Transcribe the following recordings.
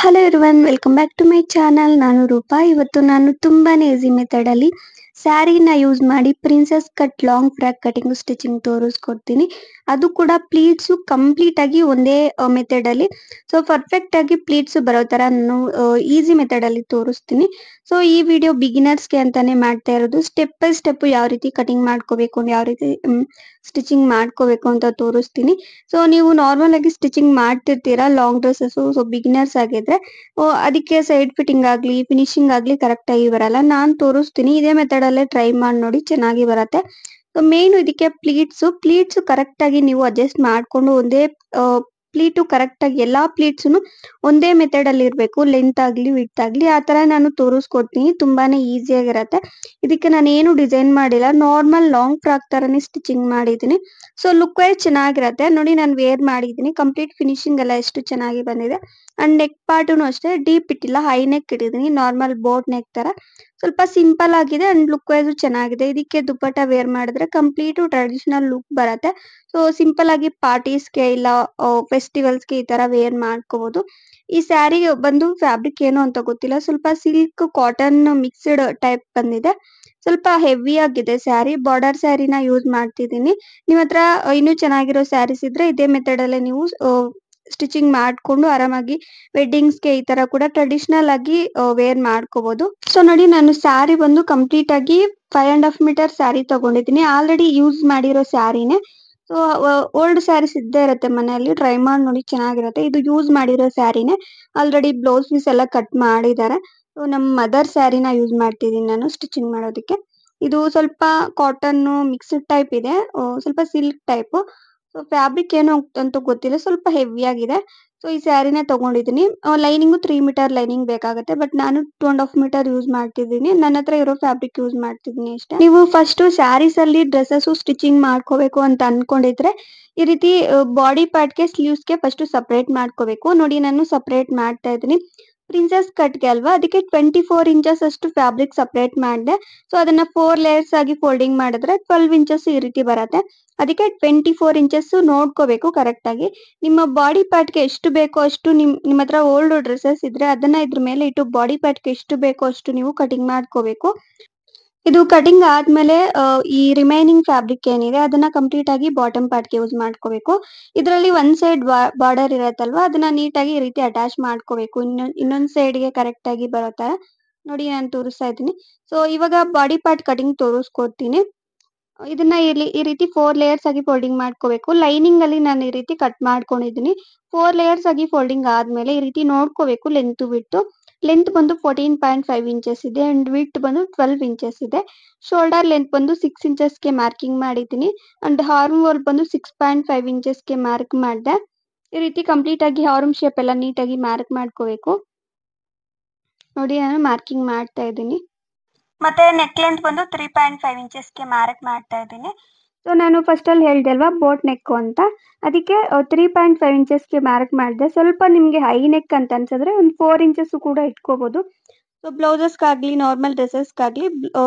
Hello everyone, welcome back to my channel. ನಾನು ರೂಪಾ. ಇವತ್ತು ನಾನು ತುಂಬಾನೇ ಈಸಿ ಮೆಥಡ್ ಅಲ್ಲಿ ಸ್ಯಾರಿನ ಯೂಸ್ ಮಾಡಿ princess cut long frock cutting stitching ತೋರಿಸ್ಕೊಡ್ತೀನಿ. ಅದು ಕೂಡ ಪ್ಲೀಟ್ಸ್ ಕಂಪ್ಲೀಟ್ ಆಗಿ ಒಂದೇ ಮೆಥಡ್ ಅಲ್ಲಿ, ಸೊ ಪರ್ಫೆಕ್ಟ್ ಆಗಿ ಪ್ಲೀಟ್ಸ್ ಬರೋ ತರ ನಾನು ಈಸಿ ಮೆಥಡ್ ಅಲ್ಲಿ ತೋರಿಸ್ತೀನಿ. ಸೊ ಈ ವಿಡಿಯೋ ಬಿಗಿನರ್ಸ್ಗೆ ಅಂತಾನೆ ಮಾಡ್ತಾ ಇರೋದು. ಸ್ಟೆಪ್ ಬೈ ಸ್ಟೆಪ್ ಯಾವ ರೀತಿ ಕಟಿಂಗ್ ಮಾಡ್ಕೋಬೇಕು, ಯಾವ ರೀತಿ ಸ್ಟಿಚಿಂಗ್ ಮಾಡ್ಕೋಬೇಕು ಅಂತ ತೋರಿಸ್ತೀನಿ. ಸೊ ನೀವು ನಾರ್ಮಲ್ ಆಗಿ ಸ್ಟಿಚಿಂಗ್ ಮಾಡ್ತಿರ್ತೀರಾ ಲಾಂಗ್ ಡ್ರೆಸ್ಸಸ್, ಸೊ ಬಿಗಿನರ್ಸ್ ಆಗಿದ್ರೆ ಅದಕ್ಕೆ ಸೈಡ್ ಫಿಟ್ಟಿಂಗ್ ಆಗ್ಲಿ ಫಿನಿಶಿಂಗ್ ಆಗ್ಲಿ ಕರೆಕ್ಟ್ ಆಗಿ ಬರಲ್ಲ. ನಾನ್ ತೋರಿಸ್ತೀನಿ, ಇದೇ ಮೆಥಡ್ ಅಲ್ಲೇ ಟ್ರೈ ಮಾಡಿ ನೋಡಿ, ಚೆನ್ನಾಗಿ ಬರತ್ತೆ. ಮೇನ್ ಇದಕ್ಕೆ ಪ್ಲೀಟ್ಸ್ ಕರೆಕ್ಟ್ ಆಗಿ ನೀವು ಅಡ್ಜಸ್ಟ್ ಮಾಡ್ಕೊಂಡು ಒಂದೇ ಪ್ಲೀಟು ಕರೆಕ್ಟ್ ಆಗಿ ಎಲ್ಲಾ ಪ್ಲೀಟ್ಸ್ ಒಂದೇ ಮೆಥಡ್ ಅಲ್ಲಿ ಇರ್ಬೇಕು, ಲೆಂತ್ ಆಗ್ಲಿ ವಿಡ್ತ್ ಆಗ್ಲಿ ಆ ತರ ನಾನು ತೋರಿಸ್ಕೊಡ್ತೀನಿ. ತುಂಬಾನೇ ಈಸಿ ಆಗಿರತ್ತೆ. ಇದಕ್ಕೆ ನಾನು ಏನು ಡಿಸೈನ್ ಮಾಡಿಲ್ಲ, ನಾರ್ಮಲ್ ಲಾಂಗ್ ಫ್ರಾಕ್ ತರನೇ ಸ್ಟಿಚಿಂಗ್ ಮಾಡಿದೀನಿ. ಸೊ ಲುಕ್ ವೈಸ್ ಚೆನ್ನಾಗಿರತ್ತೆ ನೋಡಿ. ನಾನು ವೇರ್ ಮಾಡಿದೀನಿ, ಕಂಪ್ಲೀಟ್ ಫಿನಿಶಿಂಗ್ ಎಲ್ಲ ಎಷ್ಟು ಚೆನ್ನಾಗಿ ಬಂದಿದೆ. ಅಂಡ್ ನೆಕ್ ಪಾರ್ಟುನು ಅಷ್ಟೇ ಡೀಪ್ ಇಟ್ಟಿಲ್ಲ, ಹೈ ನೆಕ್ ಇಟ್ಟಿದೀನಿ, ನಾರ್ಮಲ್ ಬೋಟ್ ನೆಕ್ ತರ ಸ್ವಲ್ಪ ಸಿಂಪಲ್ ಆಗಿದೆ. ಅಂಡ್ ಲುಕ್ ವೈಸ್ ಚೆನ್ನಾಗಿದೆ. ಇದಕ್ಕೆ ದುಪ್ಪಟ್ಟ ವೇರ್ ಮಾಡಿದ್ರೆ ಕಂಪ್ಲೀಟ್ ಟ್ರೆಡಿಷನಲ್ ಲುಕ್ ಬರತ್ತೆ. ಸೊ ಸಿಂಪಲ್ ಆಗಿ ಪಾರ್ಟೀಸ್ಗೆ ಇಲ್ಲ ಫೆಸ್ಟಿವಲ್ಸ್ಗೆ ಈ ತರ ವೇರ್ ಮಾಡ್ಕೋಬಹುದು. ಈ ಸ್ಯಾರಿ ಬಂದು ಫ್ಯಾಬ್ರಿಕ್ ಏನು ಅಂತ ಗೊತ್ತಿಲ್ಲ, ಸ್ವಲ್ಪ ಸಿಲ್ಕ್ ಕಾಟನ್ ಮಿಕ್ಸ್ಡ್ ಟೈಪ್ ಬಂದಿದೆ. ಸ್ವಲ್ಪ ಹೆವಿ ಆಗಿದೆ ಸ್ಯಾರಿ. ಬಾರ್ಡರ್ ಸ್ಯಾರಿನ ಯೂಸ್ ಮಾಡ್ತಿದ್ದೀನಿ. ನಿಮ್ ಹತ್ರ ಇನ್ನೂ ಚೆನ್ನಾಗಿರೋ ಸ್ಯಾರೀಸ್ ಇದ್ರೆ ಇದೇ ಮೆಥಡ್ ಅಲ್ಲೇ ನೀವು ಸ್ಟಿಚಿಂಗ್ ಮಾಡ್ಕೊಂಡು ಆರಾಮಾಗಿ ವೆಡ್ಡಿಂಗ್ಸ್ಗೆ ಈ ತರ ಕೂಡ ಟ್ರೆಡಿಷನಲ್ ಆಗಿ ವೇರ್ ಮಾಡ್ಕೋಬಹುದು. ಸೊ ನೋಡಿ, ನಾನು ಸ್ಯಾರಿ ಬಂದು ಕಂಪ್ಲೀಟ್ ಆಗಿ 5.5 ಮೀಟರ್ ಸ್ಯಾರಿ ತಗೊಂಡಿದ್ದೀನಿ. ಆಲ್ರೆಡಿ ಯೂಸ್ ಮಾಡಿರೋ ಸ್ಯಾರಿನೇ. ಸೊ ಓಲ್ಡ್ ಸ್ಯಾರೀಸ್ ಇದ್ದೇ ಇರುತ್ತೆ ಮನೆಯಲ್ಲಿ, ಟ್ರೈ ಮಾಡಿ ನೋಡಿ, ಚೆನ್ನಾಗಿರುತ್ತೆ. ಇದು ಯೂಸ್ ಮಾಡಿರೋ ಸ್ಯಾರಿನೇ, ಆಲ್ರೆಡಿ ಬ್ಲೌಸ್ ಪೀಸ್ ಎಲ್ಲ ಕಟ್ ಮಾಡಿದ್ದಾರೆ. ಸೊ ನಮ್ಮ ಮದರ್ ಸ್ಯಾರಿನ ಯೂಸ್ ಮಾಡ್ತಿದ್ದೀನಿ ನಾನು ಸ್ಟಿಚಿಂಗ್ ಮಾಡೋದಕ್ಕೆ. ಇದು ಸ್ವಲ್ಪ ಕಾಟನ್ ಮಿಕ್ಸ್ಡ್ ಟೈಪ್ ಇದೆ, ಸ್ವಲ್ಪ ಸಿಲ್ಕ್ ಟೈಪ್. ಸೊ ಫ್ಯಾಬ್ರಿಕ್ ಏನು ಅಂತ ಗೊತ್ತಿಲ್ಲ, ಸ್ವಲ್ಪ ಹೆವಿ ಆಗಿದೆ. ಸೊ ಈ ಸ್ಯಾರಿನ ತಗೊಂಡಿದ್ದೀನಿ. ಲೈನಿಂಗು 3 ಮೀಟರ್ ಲೈನಿಂಗ್ ಬೇಕಾಗುತ್ತೆ, ಬಟ್ ನಾನು 2.5 ಮೀಟರ್ ಯೂಸ್ ಮಾಡ್ತಿದ್ದೀನಿ. ನನ್ನ ಹತ್ರ ಇರೋ ಫ್ಯಾಬ್ರಿಕ್ ಯೂಸ್ ಮಾಡ್ತಿದ್ದೀನಿ ಅಷ್ಟೇ. ನೀವು ಫಸ್ಟ್ ಸ್ಯಾರೀಸ್ ಅಲ್ಲಿ ಡ್ರೆಸ್ಸಸ್ ಸ್ಟಿಚಿಂಗ್ ಮಾಡ್ಕೋಬೇಕು ಅಂತ ಅನ್ಕೊಂಡಿದ್ರೆ ಈ ರೀತಿ ಬಾಡಿ ಪಾರ್ಟ್ಗೆ ಸ್ಲೀವ್ಸ್ಗೆ ಫಸ್ಟ್ ಸಪರೇಟ್ ಮಾಡ್ಕೋಬೇಕು. ನೋಡಿ, ನಾನು ಸಪರೇಟ್ ಮಾಡ್ತಾ ಇದ್ದೀನಿ. ಪ್ರಿನ್ಸೆಸ್ ಕಟ್ಗೆ ಅಲ್ವಾ, ಅದಕ್ಕೆ 24 ಇಂಚಸ್ ಅಷ್ಟು ಫ್ಯಾಬ್ರಿಕ್ ಸಪರೇಟ್ ಮಾಡಿದೆ. ಸೊ ಅದನ್ನ 4 ಲೇಯರ್ಸ್ ಆಗಿ ಫೋಲ್ಡಿಂಗ್ ಮಾಡಿದ್ರೆ 12 ಇಂಚಸ್ ಈ ರೀತಿ ಬರುತ್ತೆ. ಅದಕ್ಕೆ 24 ಇಂಚಸ್ ನೋಡ್ಕೋಬೇಕು ಕರೆಕ್ಟ್ ಆಗಿ. ನಿಮ್ಮ ಬಾಡಿ ಪಾರ್ಟ್ಗೆ ಎಷ್ಟು ಬೇಕೋ ಅಷ್ಟು, ನಿಮ್ಮ ಹತ್ರ ಓಲ್ಡ್ ಡ್ರೆಸ್ಸಸ್ ಇದ್ರೆ ಅದನ್ನ ಇದ್ರ ಮೇಲೆ ಇಟ್ಟು ಬಾಡಿ ಪಾರ್ಟ್ಗೆ ಎಷ್ಟು ಬೇಕೋ ಅಷ್ಟು ನೀವು ಕಟಿಂಗ್ ಮಾಡ್ಕೋಬೇಕು. ಇದು ಕಟಿಂಗ್ ಆದ್ಮೇಲೆ ಈ ರಿಮೈನಿಂಗ್ ಫ್ಯಾಬ್ರಿಕ್ ಏನಿದೆ ಅದನ್ನ ಕಂಪ್ಲೀಟ್ ಆಗಿ ಬಾಟಮ್ ಪಾರ್ಟ್ಗೆ ಯೂಸ್ ಮಾಡ್ಕೋಬೇಕು. ಇದರಲ್ಲಿ ಒಂದ್ ಸೈಡ್ ಬಾರ್ಡರ್ ಇರತ್ತಲ್ವಾ, ಅದನ್ನ ನೀಟಾಗಿ ಈ ರೀತಿ ಅಟ್ಯಾಚ್ ಮಾಡ್ಕೋಬೇಕು. ಇನ್ನೊಂದ್ ಸೈಡ್ಗೆ ಕರೆಕ್ಟ್ ಆಗಿ ಬರೋ ತರ ನೋಡಿ ನಾನು ತೋರಿಸ್ತಾ ಇದ್ದೀನಿ. ಸೊ ಇವಾಗ ಬಾಡಿ ಪಾರ್ಟ್ ಕಟಿಂಗ್ ತೋರಿಸ್ಕೊಡ್ತೀನಿ. ಇದನ್ನ ಈ ರೀತಿ 4 ಲೇಯರ್ಸ್ ಆಗಿ ಫೋಲ್ಡಿಂಗ್ ಮಾಡ್ಕೋಬೇಕು. ಲೈನಿಂಗ್ ಅಲ್ಲಿ ನಾನು ಈ ರೀತಿ ಕಟ್ ಮಾಡ್ಕೊಂಡಿದ್ದೀನಿ. 4 ಲೇಯರ್ಸ್ ಆಗಿ ಫೋಲ್ಡಿಂಗ್ ಆದ್ಮೇಲೆ ಈ ರೀತಿ ನೋಡ್ಕೋಬೇಕು ಲೆಂತ್ ವಿಡ್ತ್. ಲೆಂತ್ ಬಂದು 14.5 ಇಂಚಸ್ ಇದೆ ಅಂಡ್ ವಿಡ್ತ್ ಬಂದು 12 ಇಂಚಸ್ ಇದೆ. ಶೋಲ್ಡರ್ ಲೆಂತ್ ಬಂದು 6 ಇಂಚಸ್ಗೆ ಮಾರ್ಕಿಂಗ್ ಮಾಡಿದ್ದೀನಿ. ಅಂಡ್ ಹಾರ್ಮ್ ಹೋಲ್ ಬಂದು 6.5 ಇಂಚಸ್ಗೆ ಮಾರ್ಕ್ ಮಾಡಿದೆ. ಈ ರೀತಿ ಕಂಪ್ಲೀಟ್ ಆಗಿ ಹಾರ್ಮ್ ಶೇಪ್ ಎಲ್ಲ ನೀಟಾಗಿ ಮಾರ್ಕ್ ಮಾಡ್ಕೋಬೇಕು. ನೋಡಿ, ನಾನು ಮಾರ್ಕಿಂಗ್ ಮಾಡ್ತಾ ಇದ್ದೀನಿ. ಮತ್ತೆ ನೆಕ್ ಲೆಂತ್ ಬಂದು 3.5 ಇಂಚಸ್ಗೆ ಮಾರ್ಕ್ ಮಾಡ್ತಾ ಇದ್ದೀನಿ. ಸೊ ನಾನು ಫಸ್ಟ್ ಅಲ್ಲಿ ಹೇಳಿದೆ ಅಲ್ವಾ ಬೋಟ್ ನೆಕ್ ಅಂತ, ಅದಕ್ಕೆ 3.5 ಇಂಚಸ್ಗೆ ಮಾರ್ಕ್ ಮಾಡಿದೆ. ಸ್ವಲ್ಪ ನಿಮ್ಗೆ ಹೈ ನೆಕ್ ಅಂತ ಅನ್ಸಿದ್ರೆ ಒಂದು 4 ಇಂಚಸ್ ಕೂಡ ಇಟ್ಕೋಬಹುದು. ಸೊ ಬ್ಲೌಸಸ್ಗಾಗ್ಲಿ ನಾರ್ಮಲ್ ಡ್ರೆಸ್ಸಸ್ಗಾಗ್ಲಿ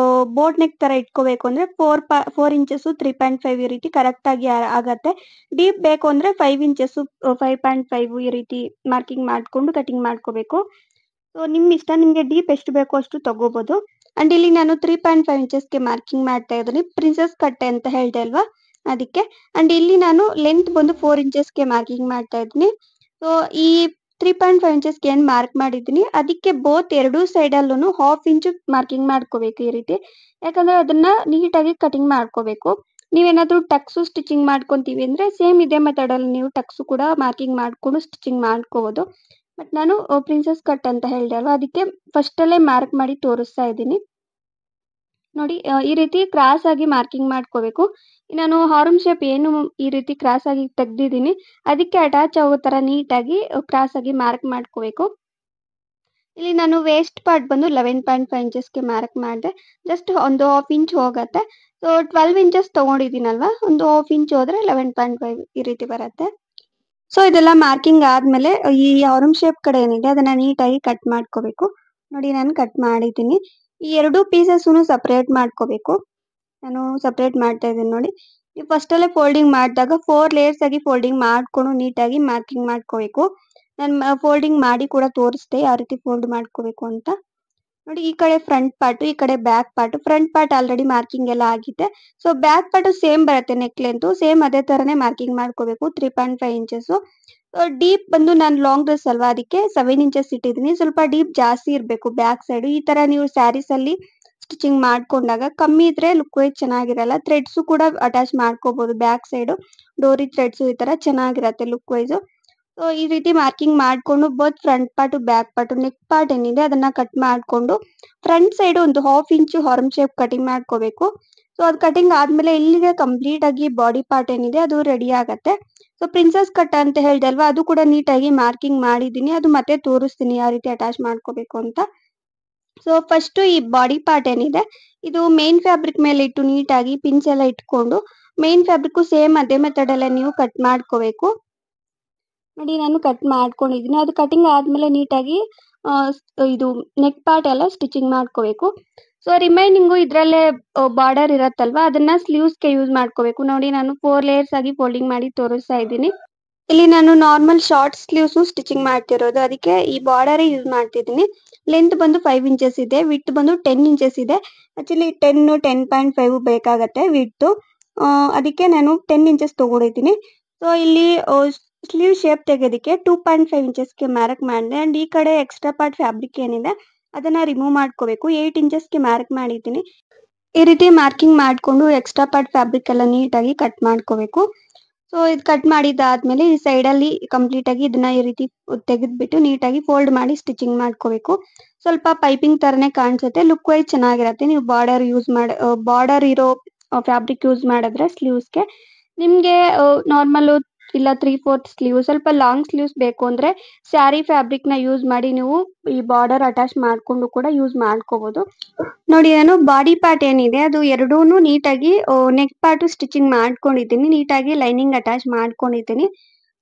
ಬೋಟ್ ನೆಕ್ ತರ ಇಟ್ಕೋಬೇಕು ಅಂದ್ರೆ 4 ಇಂಚಸ್ 3.5 ಈ ರೀತಿ ಕರೆಕ್ಟ್ ಆಗಿ ಆಗತ್ತೆ. ಡೀಪ್ ಬೇಕು ಅಂದ್ರೆ 5 ಇಂಚಸ್ 5.5 ಈ ರೀತಿ ಮಾರ್ಕಿಂಗ್ ಮಾಡ್ಕೊಂಡು ಕಟಿಂಗ್ ಮಾಡ್ಕೋಬೇಕು. ಸೊ ನಿಮ್ ಇಷ್ಟ, ನಿಮ್ಗೆ ಡೀಪ್ ಎಷ್ಟು ಬೇಕೋ ಅಷ್ಟು ತಗೋಬಹುದು. ಅಂಡ್ ಇಲ್ಲಿ ನಾನು 3.5 ಇಂಚಸ್ಗೆ ಮಾರ್ಕಿಂಗ್ ಮಾಡ್ತಾ ಇದ್ದೀನಿ. ಪ್ರಿನ್ಸೆಸ್ ಕಟ್ ಅಂತ ಹೇಳ್ದೆ ಅಲ್ವಾ ಅದಕ್ಕೆ. ಅಂಡ್ ಇಲ್ಲಿ ನಾನು ಲೆಂತ್ ಬಂದು 4 ಇಂಚಸ್ಗೆ ಮಾರ್ಕಿಂಗ್ ಮಾಡ್ತಾ ಇದ್ದೀನಿ. ಸೊ ಈ 3.5 ಇಂಚಸ್ಗೆ ಏನ್ ಮಾರ್ಕ್ ಮಾಡಿದ್ದೀನಿ ಅದಕ್ಕೆ ಬೋತ್ ಎರಡೂ ಸೈಡ್ ಅಲ್ಲೂ 1/2 ಇಂಚ್ ಮಾರ್ಕಿಂಗ್ ಮಾಡ್ಕೋಬೇಕು ಈ ರೀತಿ. ಯಾಕಂದ್ರೆ ಅದನ್ನ ನೀಟಾಗಿ ಕಟಿಂಗ್ ಮಾಡ್ಕೋಬೇಕು. ನೀವೇನಾದ್ರೂ ಟಕ್ಸು ಸ್ಟಿಚಿಂಗ್ ಮಾಡ್ಕೊಂತೀವಿ ಅಂದ್ರೆ ಸೇಮ್ ಇದೇ ಮೆಥಡ್ ಅಲ್ಲಿ ನೀವು ಟಕ್ಸು ಕೂಡ ಮಾರ್ಕಿಂಗ್ ಮಾಡ್ಕೊಂಡು ಸ್ಟಿಚಿಂಗ್ ಮಾಡ್ಕೋಬಹುದು. ಬಟ್ ನಾನು ಪ್ರಿನ್ಸೆಸ್ ಕಟ್ ಅಂತ ಹೇಳ್ದೆ ಅಲ್ವಾ ಅದಕ್ಕೆ ಫಸ್ಟ್ ಅಲ್ಲೇ ಮಾರ್ಕ್ ಮಾಡಿ ತೋರಿಸ್ತಾ ಇದ್ದೀನಿ. ನೋಡಿ, ಈ ರೀತಿ ಕ್ರಾಸ್ ಆಗಿ ಮಾರ್ಕಿಂಗ್ ಮಾಡ್ಕೋಬೇಕು. ನಾನು ಹಾರ್ಮ್ ಶೇಪ್ ಏನು ಈ ರೀತಿ ಕ್ರಾಸ್ ಆಗಿ ತೆಗ್ದಿದ್ದೀನಿ ಅದಕ್ಕೆ ಅಟ್ಯಾಚ್ ಆಗೋ ತರ ನೀಟಾಗಿ ಕ್ರಾಸ್ ಆಗಿ ಮಾರ್ಕ್ ಮಾಡ್ಕೋಬೇಕು. ಇಲ್ಲಿ ನಾನು ವೇಸ್ಟ್ ಪಾರ್ಟ್ ಬಂದು 11.5 ಇಂಚಸ್ಗೆ ಮಾರ್ಕ್ ಮಾಡಿದೆ. ಜಸ್ಟ್ ಒಂದು 1/2 ಇಂಚ್ ಹೋಗತ್ತೆ. ಸೊ 12 ಇಂಚಸ್ ತಗೊಂಡಿದ್ದೀನಲ್ವಾ, ಒಂದು 1/2 ಇಂಚ್ ಹೋದ್ರೆ 11.5 ಈ ರೀತಿ ಬರುತ್ತೆ. ಸೊ ಇದೆಲ್ಲ ಮಾರ್ಕಿಂಗ್ ಆದ್ಮೇಲೆ ಈ ಹಾರ್ಮ್ ಶೇಪ್ ಕಡೆ ಏನಿದೆ ಅದನ್ನ ನೀಟಾಗಿ ಕಟ್ ಮಾಡ್ಕೋಬೇಕು. ನೋಡಿ, ನಾನು ಕಟ್ ಮಾಡಿದ್ದೀನಿ. ಈ ಎರಡು ಪೀಸಸ್ ಸಪರೇಟ್ ಮಾಡ್ಕೋಬೇಕು. ನಾನು ಸಪರೇಟ್ ಮಾಡ್ತಾ ಇದ್ದೀನಿ ನೋಡಿ. ನೀವು ಫಸ್ಟ್ ಅಲ್ಲೇ ಫೋಲ್ಡಿಂಗ್ ಮಾಡಿದಾಗ 4 ಲೇಯರ್ಸ್ ಆಗಿ ಫೋಲ್ಡಿಂಗ್ ಮಾಡ್ಕೊಂಡು ನೀಟಾಗಿ ಮಾರ್ಕಿಂಗ್ ಮಾಡ್ಕೋಬೇಕು. ನಾನು ಫೋಲ್ಡಿಂಗ್ ಮಾಡಿ ಕೂಡ ತೋರಿಸ್ದೆ ಯಾವ ರೀತಿ ಫೋಲ್ಡ್ ಮಾಡ್ಕೋಬೇಕು ಅಂತ. ನೋಡಿ ಈ ಕಡೆ ಫ್ರಂಟ್ ಪಾರ್ಟ್, ಈ ಕಡೆ back part. Front part already marking ಎಲ್ಲ ಆಗಿದೆ. ಸೊ ಬ್ಯಾಕ್ ಪಾರ್ಟ್ ಸೇಮ್ ಬರುತ್ತೆ, ನೆಕ್ ಲೆಂತ್ ಸೇಮ್ ಅದೇ ತರನೇ ಮಾರ್ಕಿಂಗ್ ಮಾಡ್ಕೋಬೇಕು. 3.5 ಇಂಚಸ್. ಡೀಪ್ ಬಂದು ನಾನು ಲಾಂಗ್ ಡ್ರೆಸ್ ಅಲ್ವಾ, ಅದಕ್ಕೆ 7 ಇಂಚಸ್ ಇಟ್ಟಿದ್ದೀನಿ. ಸ್ವಲ್ಪ ಡೀಪ್ ಜಾಸ್ತಿ ಇರಬೇಕು ಬ್ಯಾಕ್ ಸೈಡ್. ಈ ತರ ನೀವು ಸ್ಯಾರೀಸ್ ಅಲ್ಲಿ ಸ್ಟಿಚಿಂಗ್ ಮಾಡ್ಕೊಂಡಾಗ ಕಮ್ಮಿ ಇದ್ರೆ ಲುಕ್ ವೈಸ್ ಚೆನ್ನಾಗಿರಲ್ಲ. ಥ್ರೆಡ್ಸ್ ಕೂಡ ಅಟ್ಯಾಚ್ ಮಾಡ್ಕೋಬಹುದು ಬ್ಯಾಕ್ ಸೈಡ್. ಡೋರಿ ಥ್ರೆಡ್ಸ್ ಈ ತರ ಚೆನ್ನಾಗಿರತ್ತೆ ಲುಕ್ ವೈಸ್. ಸೊ ಈ ರೀತಿ ಮಾರ್ಕಿಂಗ್ ಮಾಡ್ಕೊಂಡು both front part back part neck part ಏನಿದೆ ಅದನ್ನ ಕಟ್ ಮಾಡ್ಕೊಂಡು ಫ್ರಂಟ್ ಸೈಡ್ ಒಂದು 1/2 ಇಂಚು ಹಾರ್ನ್ ಶೇಪ್ ಕಟಿಂಗ್ ಮಾಡ್ಕೋಬೇಕು. ಸೊ ಅದು ಕಟಿಂಗ್ ಆದ್ಮೇಲೆ ಇಲ್ಲಿಗೆ ಕಂಪ್ಲೀಟ್ ಆಗಿ ಬಾಡಿ ಪಾರ್ಟ್ ಏನಿದೆ ಅದು ರೆಡಿ ಆಗತ್ತೆ. ಸೊ ಪ್ರಿನ್ಸೆಸ್ ಕಟ್ ಅಂತ ಹೇಳ್ದೆ ಅಲ್ವಾ, ಅದು ಕೂಡ ನೀಟಾಗಿ ಮಾರ್ಕಿಂಗ್ ಮಾಡಿದೀನಿ. ಅದು ಮತ್ತೆ ತೋರಿಸ್ತೀನಿ ಯಾವ ರೀತಿ ಅಟ್ಯಾಚ್ ಮಾಡ್ಕೋಬೇಕು ಅಂತ. ಸೊ ಫಸ್ಟ್ ಈ ಬಾಡಿ ಪಾರ್ಟ್ ಏನಿದೆ ಇದು ಮೇನ್ ಫ್ಯಾಬ್ರಿಕ್ ಮೇಲೆ ಇಟ್ಟು ನೀಟಾಗಿ ಪಿನ್ಸ್ ಎಲ್ಲ ಇಟ್ಕೊಂಡು ಮೇನ್ ಫ್ಯಾಬ್ರಿಕ್ ಸೇಮ್ ಅದೇ ಮೆಥಡ್ ಅಲ್ಲೇ ನೀವು ಕಟ್ ಮಾಡ್ಕೋಬೇಕು. ನೋಡಿ ನಾನು ಕಟ್ ಮಾಡ್ಕೊಂಡಿದ್ದೀನಿ. ಅದು ಕಟಿಂಗ್ ಆದ್ಮೇಲೆ ನೀಟಾಗಿ ಇದು ನೆಕ್ ಪಾರ್ಟ್ ಎಲ್ಲ ಸ್ಟಿಚಿಂಗ್ ಮಾಡ್ಕೋಬೇಕು. ಸೊ ರಿಮೈನಿಂಗು ಇದ್ರಲ್ಲೇ ಬಾರ್ಡರ್ ಇರತ್ತಲ್ವಾ, ಅದನ್ನ ಸ್ಲೀವ್ಸ್ಗೆ ಯೂಸ್ ಮಾಡ್ಕೋಬೇಕು. ನೋಡಿ ನಾನು 4 ಲೇಯರ್ಸ್ ಆಗಿ ಫೋಲ್ಡಿಂಗ್ ಮಾಡಿ ತೋರಿಸ್ತಾ ಇದ್ದೀನಿ. ಇಲ್ಲಿ ನಾನು ನಾರ್ಮಲ್ ಶಾರ್ಟ್ ಸ್ಲೀವ್ಸ್ ಸ್ಟಿಚಿಂಗ್ ಮಾಡ್ತಿರೋದು, ಅದಕ್ಕೆ ಈ ಬಾರ್ಡರ್ ಯೂಸ್ ಮಾಡ್ತಿದ್ದೀನಿ. ಲೆಂತ್ ಬಂದು 5 ಇಂಚಸ್ ಇದೆ, ವಿಡ್ತ್ ಬಂದು 10 ಇಂಚಸ್ ಇದೆ. ಆಕ್ಚುಲಿ 10.5 ಬೇಕಾಗತ್ತೆ ವಿಡ್ತ್. ಅದಕ್ಕೆ ನಾನು 10 ಇಂಚಸ್ ತಗೊಂಡಿದ್ದೀನಿ. ಸೊ ಇಲ್ಲಿ ಸ್ಲೀವ್ ಶೇಪ್ ತೆಗೆಯೋದಕ್ಕೆ 2.5 ಇಂಚಸ್ಗೆ ಮಾರ್ಕ್ ಮಾಡಿದೆ. ಅಂಡ್ ಈ ಕಡೆ ಎಕ್ಸ್ಟ್ರಾ ಪಾರ್ಟ್ ಫ್ಯಾಬ್ರಿಕ್ ಏನಿದೆ ಅದನ್ನ ರಿಮೂವ್ ಮಾಡ್ಕೋಬೇಕು. 8 ಇಂಚಸ್ಗೆ ಮಾರ್ಕ್ ಮಾಡಿದ್ದೀನಿ. ಈ ರೀತಿ ಮಾರ್ಕಿಂಗ್ ಮಾಡ್ಕೊಂಡು ಎಕ್ಸ್ಟ್ರಾ ಪಾರ್ಟ್ ಫ್ಯಾಬ್ರಿಕ್ ಎಲ್ಲ ನೀಟಾಗಿ ಕಟ್ ಮಾಡ್ಕೋಬೇಕು. ಸೊ ಇದು ಕಟ್ ಮಾಡಿದಾದ್ಮೇಲೆ ಈ ಸೈಡ್ ಅಲ್ಲಿ ಕಂಪ್ಲೀಟ್ ಆಗಿ ಇದನ್ನ ಈ ರೀತಿ ತೆಗೆದ್ಬಿಟ್ಟು ನೀಟಾಗಿ ಫೋಲ್ಡ್ ಮಾಡಿ ಸ್ಟಿಚಿಂಗ್ ಮಾಡ್ಕೋಬೇಕು. ಸ್ವಲ್ಪ ಪೈಪಿಂಗ್ ತರನೇ ಕಾಣಿಸುತ್ತೆ, ಲುಕ್ ವೈಸ್ ಚೆನ್ನಾಗಿರತ್ತೆ. ನೀವು ಬಾರ್ಡರ್ ಇರೋ ಫ್ಯಾಬ್ರಿಕ್ ಯೂಸ್ ಮಾಡಿದ್ರೆ ಸ್ಲೀವ್ಸ್ಗೆ. ನಿಮ್ಗೆ ನಾರ್ಮಲ್ ಇಲ್ಲ 3/4 ಸ್ಲೀವ್, ಸ್ವಲ್ಪ ಲಾಂಗ್ ಸ್ಲೀವ್ಸ್ ಬೇಕು ಅಂದ್ರೆ ಸ್ಯಾರಿ ಫ್ಯಾಬ್ರಿಕ್ ನ ಯೂಸ್ ಮಾಡಿ ನೀವು ಈ ಬಾರ್ಡರ್ ಅಟ್ಯಾಚ್ ಮಾಡ್ಕೊಂಡು ಕೂಡ ಯೂಸ್ ಮಾಡ್ಕೋಬಹುದು. ನೋಡಿ ನಾನು ಬಾಡಿ ಪಾರ್ಟ್ ಏನಿದೆ ಅದು ಎರಡೂನು ನೀಟಾಗಿ ನೆಕ್ ಪಾರ್ಟ್ ಸ್ಟಿಚಿಂಗ್ ಮಾಡ್ಕೊಂಡಿದ್ದೀನಿ. ನೀಟಾಗಿ ಲೈನಿಂಗ್ ಅಟ್ಯಾಚ್ ಮಾಡ್ಕೊಂಡಿದ್ದೀನಿ.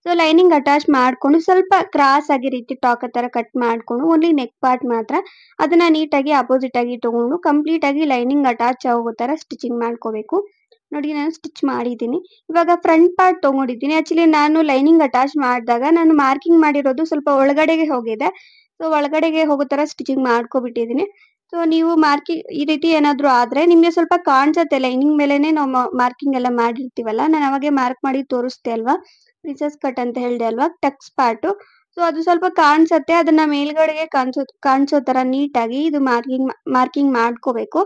ಸೊ ಲೈನಿಂಗ್ ಅಟ್ಯಾಚ್ ಮಾಡ್ಕೊಂಡು ಸ್ವಲ್ಪ ಕ್ರಾಸ್ ಆಗಿ ರೀತಿ ಟಾಕ್ ತರ ಕಟ್ ಮಾಡ್ಕೊಂಡು ಓನ್ಲಿ ನೆಕ್ ಪಾರ್ಟ್ ಮಾತ್ರ ಅದನ್ನ ನೀಟಾಗಿ ಅಪೋಸಿಟ್ ಆಗಿ ತಗೊಂಡು ಕಂಪ್ಲೀಟ್ ಆಗಿ ಲೈನಿಂಗ್ ಅಟ್ಯಾಚ್ ಆಗೋ ತರ ಸ್ಟಿಚಿಂಗ್ ಮಾಡ್ಕೋಬೇಕು. ನೋಡಿ ನಾನು ಸ್ಟಿಚ್ ಮಾಡಿದ್ದೀನಿ. ಇವಾಗ ಫ್ರಂಟ್ ಪಾರ್ಟ್ ತಗೊಂಡಿದ್ದೀನಿ. ಆಕ್ಚುಲಿ ನಾನು ಲೈನಿಂಗ್ ಅಟ್ಯಾಚ್ ಮಾಡಿದಾಗ ನಾನು ಮಾರ್ಕಿಂಗ್ ಮಾಡಿರೋದು ಸ್ವಲ್ಪ ಒಳಗಡೆಗೆ ಹೋಗಿದೆ. ಸೊ ಒಳಗಡೆಗೆ ಹೋಗೋ ತರ ಸ್ಟಿಚಿಂಗ್ ಮಾಡ್ಕೊಬಿಟ್ಟಿದ್ದೀನಿ. ಸೊ ನೀವು ಈ ರೀತಿ ಏನಾದ್ರು ಆದ್ರೆ ನಿಮ್ಗೆ ಸ್ವಲ್ಪ ಕಾಣಿಸುತ್ತೆ, ಲೈನಿಂಗ್ ಮೇಲೆನೆ ನಾವು ಮಾರ್ಕಿಂಗ್ ಎಲ್ಲ ಮಾಡಿರ್ತೀವಲ್ಲ. ನಾನು ಅವಾಗೆ ಮಾರ್ಕ್ ಮಾಡಿ ತೋರಿಸ್ದೆ ಅಲ್ವಾ, ಪ್ರಿನ್ಸೆಸ್ ಕಟ್ ಅಂತ ಹೇಳ್ದೆ ಅಲ್ವಾ, ಟಕ್ಸ್ ಪಾರ್ಟ್. ಸೊ ಅದು ಸ್ವಲ್ಪ ಕಾಣಿಸುತ್ತೆ, ಅದನ್ನ ಮೇಲ್ಗಡೆಗೆ ಕಾಣಿಸೋ ತರ ನೀಟಾಗಿ ಇದು ಮಾರ್ಕಿಂಗ್ ಮಾಡ್ಕೋಬೇಕು.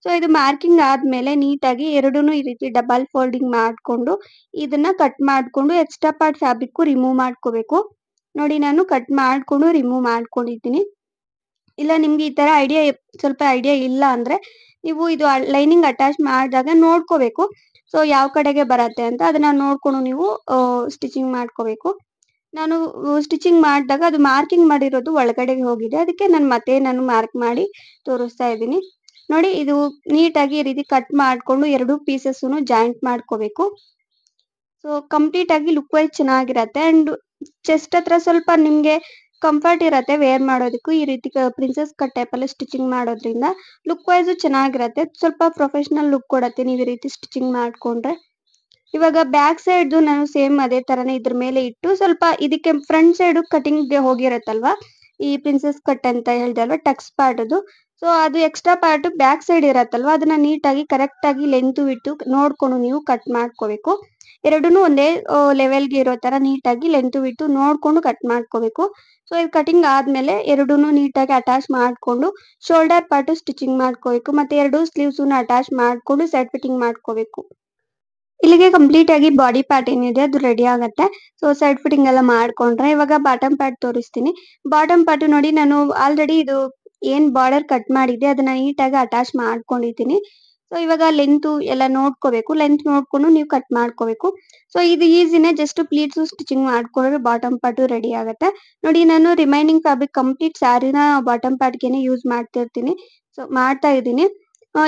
ಸೊ ಇದು ಮಾರ್ಕಿಂಗ್ ಆದ್ಮೇಲೆ ನೀಟಾಗಿ ಎರಡೂನು ಈ ರೀತಿ ಡಬಲ್ ಫೋಲ್ಡಿಂಗ್ ಮಾಡ್ಕೊಂಡು ಇದನ್ನ ಕಟ್ ಮಾಡ್ಕೊಂಡು ಎಕ್ಸ್ಟ್ರಾ ಪಾರ್ಟ್ ಫ್ಯಾಬ್ರಿಕ್ ರಿಮೂವ್ ಮಾಡ್ಕೋಬೇಕು. ನೋಡಿ ನಾನು ಕಟ್ ಮಾಡ್ಕೊಂಡು ರಿಮೂವ್ ಮಾಡ್ಕೊಂಡಿದ್ದೀನಿ. ಇಲ್ಲ ನಿಮ್ಗೆ ಈ ತರ ಸ್ವಲ್ಪ ಐಡಿಯಾ ಇಲ್ಲ ಅಂದ್ರೆ ನೀವು ಇದು ಲೈನಿಂಗ್ ಅಟ್ಯಾಚ್ ಮಾಡಿದಾಗ ನೋಡ್ಕೋಬೇಕು. ಸೊ ಯಾವ ಕಡೆಗೆ ಬರತ್ತೆ ಅಂತ ಅದನ್ನ ನೋಡ್ಕೊಂಡು ನೀವು ಸ್ಟಿಚಿಂಗ್ ಮಾಡ್ಕೋಬೇಕು. ನಾನು ಸ್ಟಿಚಿಂಗ್ ಮಾಡಿದಾಗ ಅದು ಮಾರ್ಕಿಂಗ್ ಮಾಡಿರೋದು ಒಳಗಡೆಗೆ ಹೋಗಿದೆ, ಅದಕ್ಕೆ ನಾನು ಮಾರ್ಕ್ ಮಾಡಿ ತೋರಿಸ್ತಾ ಇದ್ದೀನಿ. ನೋಡಿ ಇದು ನೀಟಾಗಿ ಈ ರೀತಿ ಕಟ್ ಮಾಡ್ಕೊಂಡು ಎರಡು ಪೀಸಸ್ನು ಜಾಯಿಂಟ್ ಮಾಡ್ಕೋಬೇಕು. ಸೊ ಕಂಪ್ಲೀಟ್ ಆಗಿ ಲುಕ್ ವೈಸ್ ಚೆನ್ನಾಗಿರತ್ತೆ. ಅಂಡ್ ಚೆಸ್ಟ್ ಹತ್ರ ಸ್ವಲ್ಪ ನಿಮ್ಗೆ ಕಂಫರ್ಟ್ ಇರತ್ತೆ ವೇರ್ ಮಾಡೋದಕ್ಕೂ. ಈ ರೀತಿ ಪ್ರಿನ್ಸೆಸ್ ಕಟ್ ಟೈಪ್ ಅಲ್ಲಿ ಸ್ಟಿಚಿಂಗ್ ಮಾಡೋದ್ರಿಂದ ಲುಕ್ ವೈಸ್ ಚೆನ್ನಾಗಿರತ್ತೆ, ಸ್ವಲ್ಪ ಪ್ರೊಫೆಷನಲ್ ಲುಕ್ ಕೊಡತ್ತೆ ನೀವು ಈ ರೀತಿ ಸ್ಟಿಚಿಂಗ್ ಮಾಡ್ಕೊಂಡ್ರೆ. ಇವಾಗ ಬ್ಯಾಕ್ ಸೈಡ್ ನಾನು ಸೇಮ್ ಅದೇ ತರನೇ ಇದ್ರ ಮೇಲೆ ಇಟ್ಟು ಸ್ವಲ್ಪ ಇದಕ್ಕೆ ಫ್ರಂಟ್ ಸೈಡ್ ಕಟಿಂಗ್ ಗೆ ಹೋಗಿರತ್ತಲ್ವಾ, ಈ ಪ್ರಿನ್ಸೆಸ್ ಕಟ್ ಅಂತ ಹೇಳ್ದೆ ಅಲ್ವಾ ಟಕ್ಸ್ ಪಾರ್ಟ್ ಅದು. ಸೊ ಅದು ಎಕ್ಸ್ಟ್ರಾ ಪಾರ್ಟ್ ಬ್ಯಾಕ್ ಸೈಡ್ ಇರತ್ತಲ್ವಾ, ಅದನ್ನ ನೀಟಾಗಿ ಕರೆಕ್ಟ್ ಆಗಿ ಲೆಂತ್ ಬಿಟ್ಟು ನೋಡ್ಕೊಂಡು ನೀವು ಕಟ್ ಮಾಡ್ಕೋಬೇಕು. ಎರಡೂನು ಒಂದೇ ಲೆವೆಲ್ಗೆ ಇರೋ ತರ ನೀಟಾಗಿ ಲೆಂತ್ ಬಿಟ್ಟು ನೋಡ್ಕೊಂಡು ಕಟ್ ಮಾಡ್ಕೋಬೇಕು. ಸೊ ಇದು ಕಟಿಂಗ್ ಆದ್ಮೇಲೆ ಎರಡೂನು ನೀಟಾಗಿ ಅಟ್ಯಾಚ್ ಮಾಡ್ಕೊಂಡು ಶೋಲ್ಡರ್ ಪಾರ್ಟ್ ಸ್ಟಿಚಿಂಗ್ ಮಾಡ್ಕೋಬೇಕು. ಮತ್ತೆ ಎರಡು ಸ್ಲೀವ್ಸ್ ಅಟ್ಯಾಚ್ ಮಾಡ್ಕೊಂಡು ಸೈಡ್ ಫಿಟ್ಟಿಂಗ್ ಮಾಡ್ಕೋಬೇಕು. ಇಲ್ಲಿಗೆ ಕಂಪ್ಲೀಟ್ ಆಗಿ ಬಾಡಿ ಪಾರ್ಟ್ ಏನಿದೆ ಅದು ರೆಡಿ ಆಗತ್ತೆ. ಸೊ ಸೈಡ್ ಫಿಟ್ಟಿಂಗ್ ಎಲ್ಲ ಮಾಡ್ಕೊಂಡ್ರೆ ಇವಾಗ ಬಾಟಮ್ ಪಾರ್ಟ್ ತೋರಿಸ್ತೀನಿ. ಬಾಟಮ್ ಪಾರ್ಟ್ ನೋಡಿ ನಾನು ಆಲ್ರೆಡಿ ಇದು ಏನ್ ಬಾರ್ಡರ್ ಕಟ್ ಮಾಡಿದ್ದೆ ಅದನ್ನ ನೀಟಾಗಿ ಅಟ್ಯಾಚ್ ಮಾಡ್ಕೊಂಡಿದ್ದೀನಿ. ಸೊ ಇವಾಗ ಲೆಂತ್ ಎಲ್ಲ ನೋಡ್ಕೋಬೇಕು, ಲೆಂತ್ ನೋಡ್ಕೊಂಡು ನೀವು ಕಟ್ ಮಾಡ್ಕೋಬೇಕು. ಸೊ ಇದು ಈಸಿನೇ, ಜಸ್ಟ್ ಪ್ಲೀಟ್ಸ್ ಸ್ಟಿಚಿಂಗ್ ಮಾಡ್ಕೊಂಡ್ರೆ ಬಾಟಮ್ ಪಾರ್ಟ್ ರೆಡಿ ಆಗತ್ತೆ. ನೋಡಿ ನಾನು ರಿಮೈನಿಂಗ್ ಫ್ಯಾಬ್ರಿಕ್ ಕಂಪ್ಲೀಟ್ ಸ್ಯಾರಿನ ಬಾಟಮ್ ಪಾರ್ಟ್ಗೆನೆ ಯೂಸ್ ಮಾಡ್ತಾ ಇದ್ದೀನಿ.